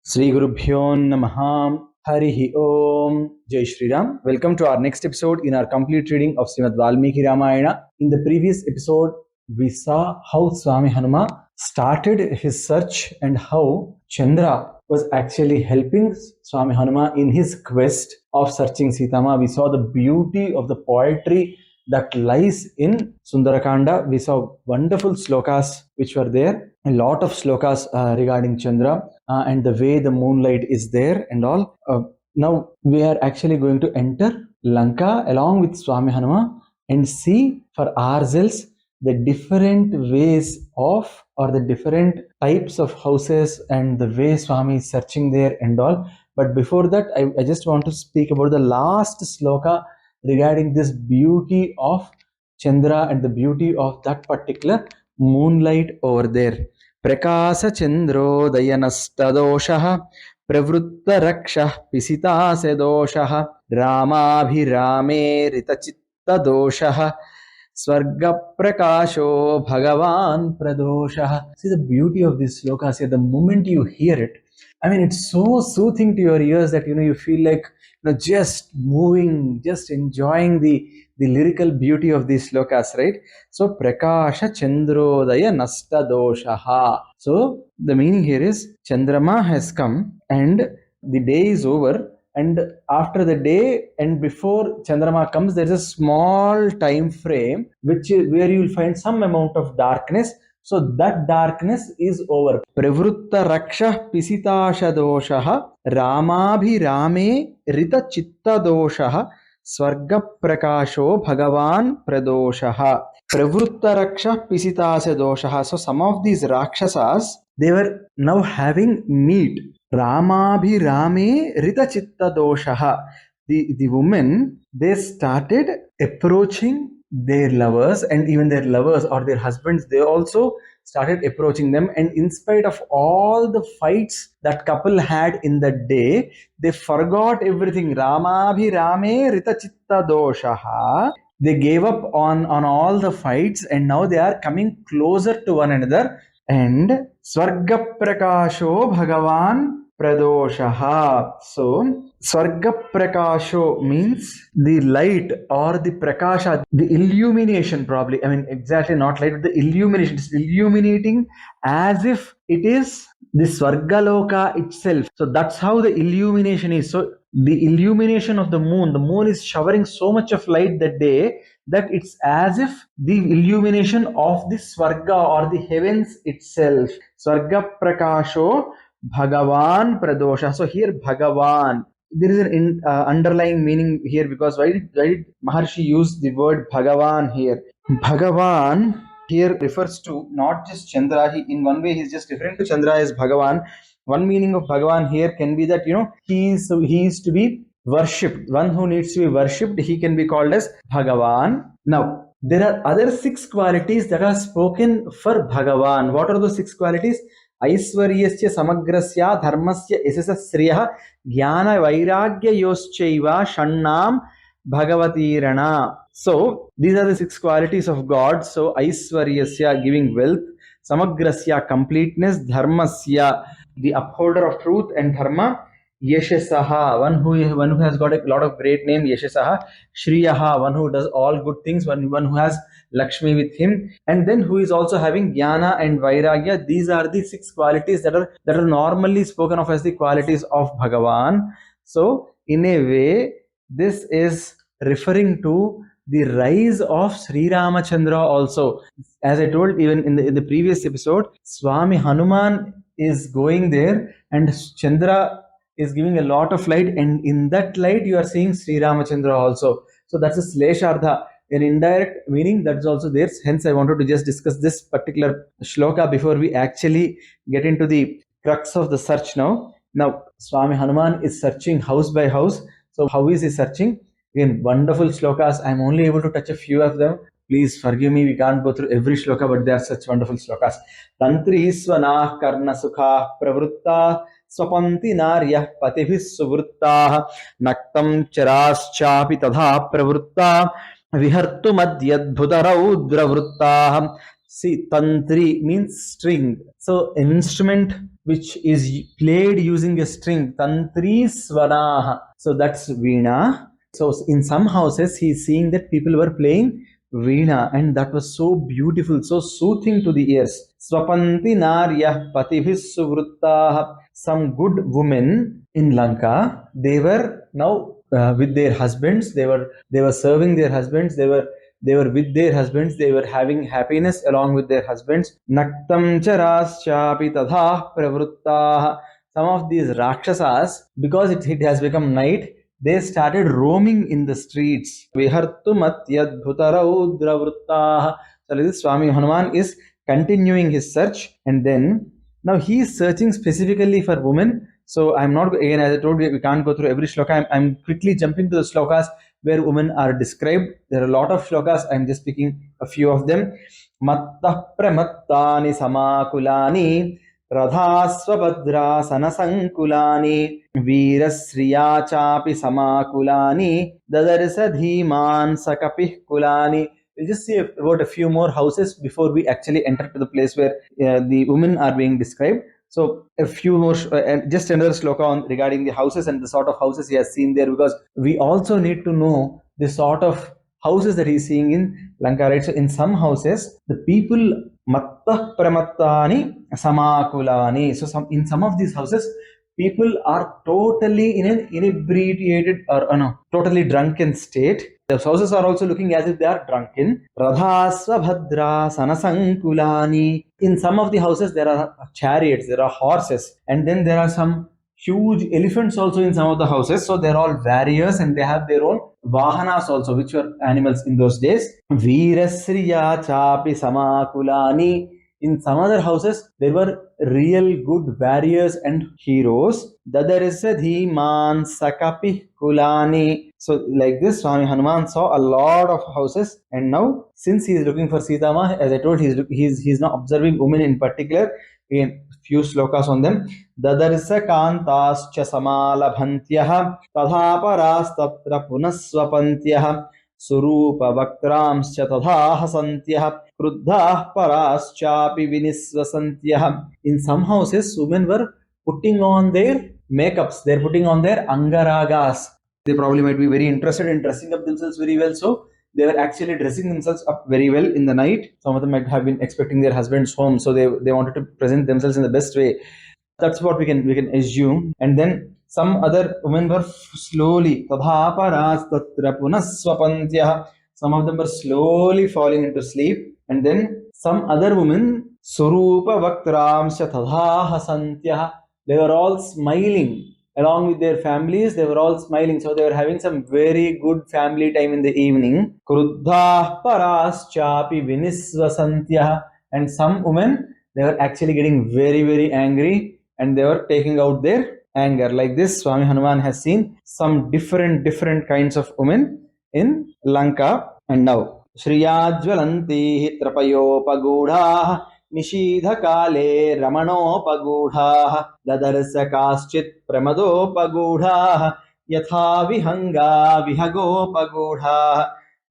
Sri Gurubhyo Namaha Harihi Om Jai Shri Ram. Welcome to our next episode in our complete reading of Srimad Valmiki Ramayana. In the previous episode, we saw how Swamy Hanuman started his search and how Chandra was actually helping Swamy Hanuman in his quest of searching Sitaamaa. We saw the beauty of the poetry that lies in Sundara Kanda. We saw wonderful slokas which were there, a lot of slokas regarding Chandra and the way the moonlight is there and all. Now we are actually going to enter Lanka along with Swamy Hanuman and see for ourselves the different ways of or the different types of houses and the way Swami is searching there and all. But before that, I just want to speak about the last sloka regarding this beauty of Chandra and the beauty of that particular moonlight over there. Prakasa Chandro Dayanastadoshaha Pravutta Rakshah Pisitase Doshaha Ramabhirame Ritachitta Doshaha Swarga Prakasho Bhagavan Pradoshaha. See the beauty of this slokas here. The moment you hear it, I mean, it's so soothing to your ears that you feel like just moving, just enjoying the lyrical beauty of these slokas, right? So Prakasha Chandrodaya Nasta Doshaha. So the meaning here is Chandrama has come and the day is over, and after the day and before Chandrama comes, there is a small time frame where you will find some amount of darkness. So that darkness is over. Pravutta Raksha Pisitasha Doshaha Ramabhirame Rita Chitta Doshaha Swarga Prakasho Bhagavan Pradoshaha. Pravutta Raksha Pisitase Doshaha. So some of these Rakshasas, they were now having meat. Ramabhirame Rita Chitta Doshaha. The women, they started approaching their lovers, and even their lovers or their husbands, they also started approaching them, and in spite of all the fights that couple had in that day, they forgot everything. Ramabhirame Rita Chitta Doshaha. They gave up on all the fights, and now they are coming closer to one another. And Swarga Prakasho Bhagavan Pradoshaha. So Swarga Prakasho means the light or the Prakasha, the illumination probably. I mean, exactly not light, but the illumination. It's illuminating as if it is the Swargaloka itself. So that's how the illumination is. So the illumination of the moon is showering so much of light that day that it's as if the illumination of the Swarga or the heavens itself. Swarga Prakasho Bhagavan Pradosha. So here Bhagavan, there is an underlying meaning here, because why did Maharshi use the word Bhagavan here? Bhagavan here refers to not just Chandra. In one way he's just referring to Chandra as Bhagavan. One meaning of Bhagavan here can be that he is to be worshipped. One who needs to be worshipped, he can be called as Bhagavan. Now there are other 6 qualities that are spoken for Bhagavan. What are those 6 qualities? Aiswaryasya samagrasya dharmasya yasasa sriyah jnana vairagya yoschaiva shannam bhagavatirana. So these are the 6 qualities of God. So Aiswaryasya, giving wealth; samagrasya, completeness; dharmasya, the upholder of truth and dharma; Yashasaha, one who has got a lot of great name; Yashasaha; Shriyaha, one who does all good things; one who has Lakshmi with him; and then who is also having Jnana and Vairagya. These are the 6 qualities that are normally spoken of as the qualities of Bhagavan. So in a way, this is referring to the rise of Sri Ramachandra also. As I told even in the previous episode, Swamy Hanuman is going there and Chandra is giving a lot of light, and in that light you are seeing Sri Ramachandra also. So that's a Sleshartha, an indirect meaning that's also there. Hence I wanted to just discuss this particular shloka before we actually get into the crux of the search now. Now Swamy Hanuman is searching house by house. So how is he searching? Again, wonderful slokas. I'm only able to touch a few of them. Please forgive me, we can't go through every shloka, but they are such wonderful slokas. Tantri svanah karna sukha pravritta Swapanti naryah patibhis suvrittah naktam charaschapi tadha pravritta vihartu madhyadbhuta raudra vrittah. See, tantri means string. So instrument which is played using a string, tantri swaraha. So that's veena. So in some houses, he's seeing that people were playing veena, and that was so beautiful, so soothing to the ears. Swapanti naryah patibhis suvruttah. Some good women in Lanka, they were now with their husbands. They were serving their husbands. They were with their husbands. They were having happiness along with their husbands. Naktam charaschapi tadha pravruttah. Some of these rakshasas, because it has become night, they started roaming in the streets. Vihartu matyadbhutaraudravrutah. So this Swamy Hanuman is continuing his search, and then now he is searching specifically for women. So I'm not, again, as I told you, we can't go through every shloka. I'm quickly jumping to the shlokas where women are described. There are a lot of shlokas. I'm just picking a few of them. Mattah pramattani samakulani radhasvabhadrasana sankulani veerasriya chapi samakulani dadarsa dhiman sakapih kulani. We'll just see about a few more houses before we actually enter to the place where the women are being described. So a few more, and just another shloka on regarding the houses and the sort of houses he has seen there, because we also need to know the sort of houses that he's seeing in Lanka, right? So in some houses, the people mattah pramattani samakulani. So in some of these houses, people are totally in an inebriated or totally drunken state. The houses are also looking as if they are drunken. Radhasvabhadra sanasankulani. In some of the houses, there are chariots, there are horses, and then there are some huge elephants also in some of the houses. So they're all warriors and they have their own vahanas also, which were animals in those days. Veerasriya chapi samakulani. In some other houses, there were real good warriors and heroes. Dadarisa dhiman sakapi kulani. So like this, Swamy Hanuman saw a lot of houses, and now since he is looking for Sitaamaa, as I told, he's now observing women in particular. Again, few slokas on them. Dadarsa kantascha samalabhantyah tadhaparastatra punaswapantyah surupa vaktramscha tadhahasantyah kruddhah paraschapi vinisvasantyah. In some houses, women were putting on their makeups. They're putting on their angaragas. They probably might be very interested in dressing up themselves very well. So they were actually dressing themselves up very well in the night. Some of them might have been expecting their husbands home, so they wanted to present themselves in the best way. That's what we can assume. And then some other women were slowly, some of them were slowly falling into sleep. And then some other women, surupa vaktramsya tadhahasantyah, they were all smiling along with their families. They were all smiling, so they were having some very good family time in the evening. Kruddhah paraschapi vinisvasantyah. And some women, they were actually getting very, very angry, and they were taking out their anger. Like this, Swamy Hanuman has seen some different kinds of women in Lanka. And now Shriyajvalanti trapayopagudha निशीधकाले रमणोपगूढाः ददर्शकाश्चित् प्रमदोपगूढाः यथा Vihanga विहगोपगूढाः.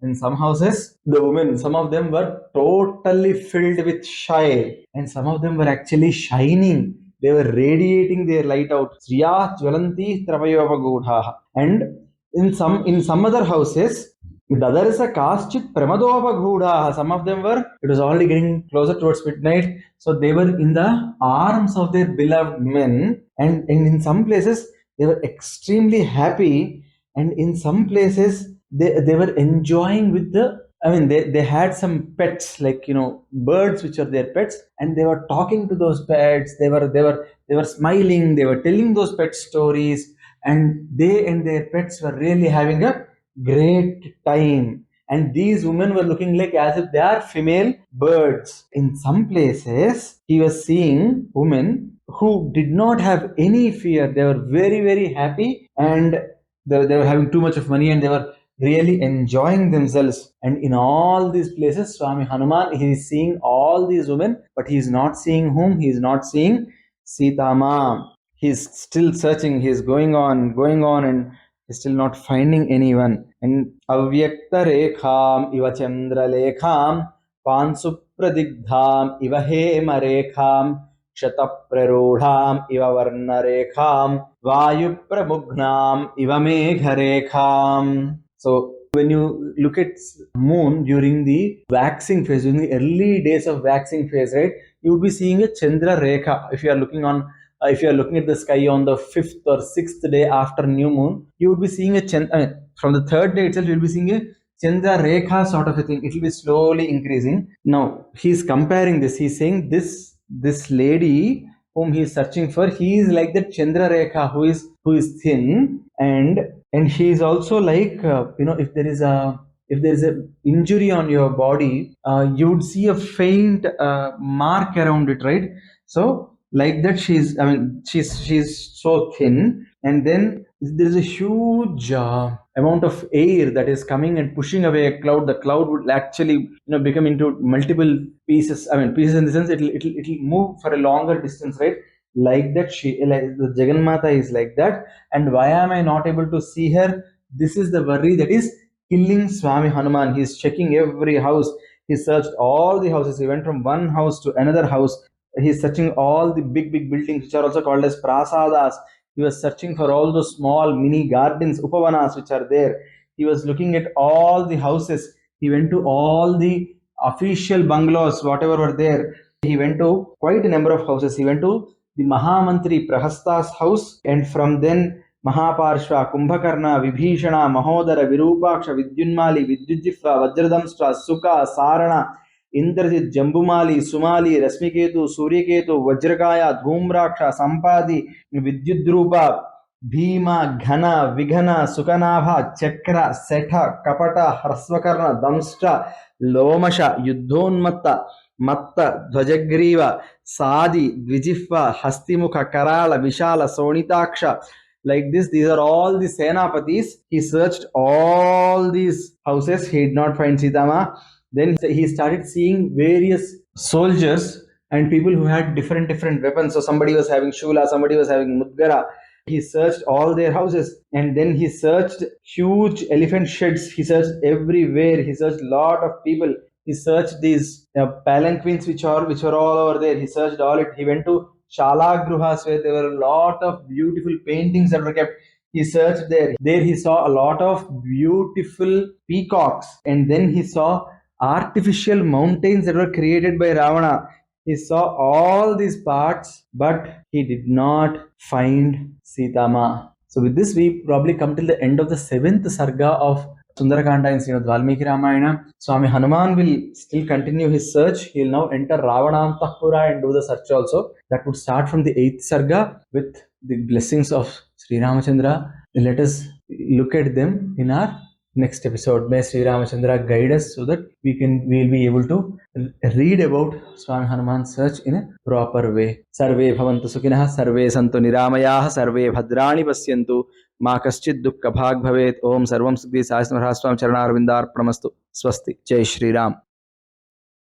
In some houses, the women, some of them were totally filled with shy, and some of them were actually shining. They were radiating their light out. Sriya jvalanti travayopagudha. And in some other houses, Dadarsa kaschit pramadopagudha. Some of them were, it was already getting closer towards midnight, so they were in the arms of their beloved men, and in some places they were extremely happy, and in some places they were enjoying with they had some pets, like birds which are their pets, and they were talking to those pets. They were smiling, they were telling those pet stories, and they and their pets were really having a great time. And these women were looking like as if they are female birds. In some places, he was seeing women who did not have any fear. They were very, very happy, and they were having too much of money, and they were really enjoying themselves. And in all these places, Swamy Hanuman, he is seeing all these women, but he is not seeing whom? He is not seeing Sitaamaa. He is still searching. He is going on, and is still not finding anyone. And avyakta rekham iva chandra lekham pansupradigdham iva hema rekham Shataprarodham iva varnarekham Vayupramugnam iva megharekham. So when you look at moon during the waxing phase, during the early days of waxing phase, right, you would be seeing a Chandra Rekha. If you are looking at the sky on the 5th or 6th day after new moon, you would be seeing from the 3rd day itself, you will be seeing a Chandra Rekha sort of a thing. It will be slowly increasing. Now he's comparing this. He's saying this lady whom he is searching for, he is like that Chandra Rekha who is thin, and he is also like if there is a injury on your body, you would see a faint mark around it, right? So like that, she's so thin, and then there is a huge amount of air that is coming and pushing away a cloud. The cloud would actually become into multiple pieces. Pieces in the sense it'll move for a longer distance, right? Like that, the Jagannatha is like that. And why am I not able to see her? This is the worry that is killing Swamy Hanuman. He is checking every house. He searched all the houses. He went from one house to another house. He is searching all the big buildings, which are also called as prasadas. He was searching for all those small mini gardens, upavanas, which are there. He was looking at all the houses. He went to all the official bungalows, whatever were there. He went to quite a number of houses. He went to the Mahamantri Prahasta's house, and from then Mahaparshva, Kumbhakarna, Vibhishana, Mahodara, Virupaksha, Vidyunmali, Vidyujifra, Vajradamstra, Sukha, Sarana, Indrajit, Jambumali, Sumali, Rasmiketu, Suryaketu, Vajrakaya, Dhumraksha, Sampadi, Vidyudrupa, Bhima, Ghana, Vighana, Sukanabha, Chakra, Setha, Kapata, Hrasvakarna, Damstra, Lomasha, Yuddhonmatta, Matta, Dhvajagriva, Sadi, Dvijifva, Hastimukha, Karala, Vishala, Sonitaksha. Like this, these are all the Senapatis. He searched all these houses. He did not find Sitaamaa. Then he started seeing various soldiers and people who had different weapons. So somebody was having Shula, somebody was having Mudgara. He searched all their houses, and then he searched huge elephant sheds. He searched everywhere. He searched lot of people. He searched these palanquins which were all over there. He searched all it. He went to Shala Gruhas where there were a lot of beautiful paintings that were kept. He searched there. There he saw a lot of beautiful peacocks, and then he saw artificial mountains that were created by Ravana. He saw all these parts, but he did not find Sitaamaa. So with this, we probably come till the end of the 7th sarga of Sundara Kanda in Srimad Valmiki Ramayanam. Swamy Hanuman will still continue his search. He will now enter Ravanantahpura and do the search also. That would start from the 8th sarga with the blessings of Sri Ramachandra. Let us look at them in our next episode. May Sri Ramachandra guide us so that we'll be able to read about Swamy Hanuman's search in a proper way. Sarve bhavantu sukhinah, sarve santu niramayah, sarve bhadrani pasyantu, ma kaschid dukkha bhag bhavet. Om sarvam siddhi sai samharaswam charanarvindar pramastu. Swasti. Jai Shri Ram.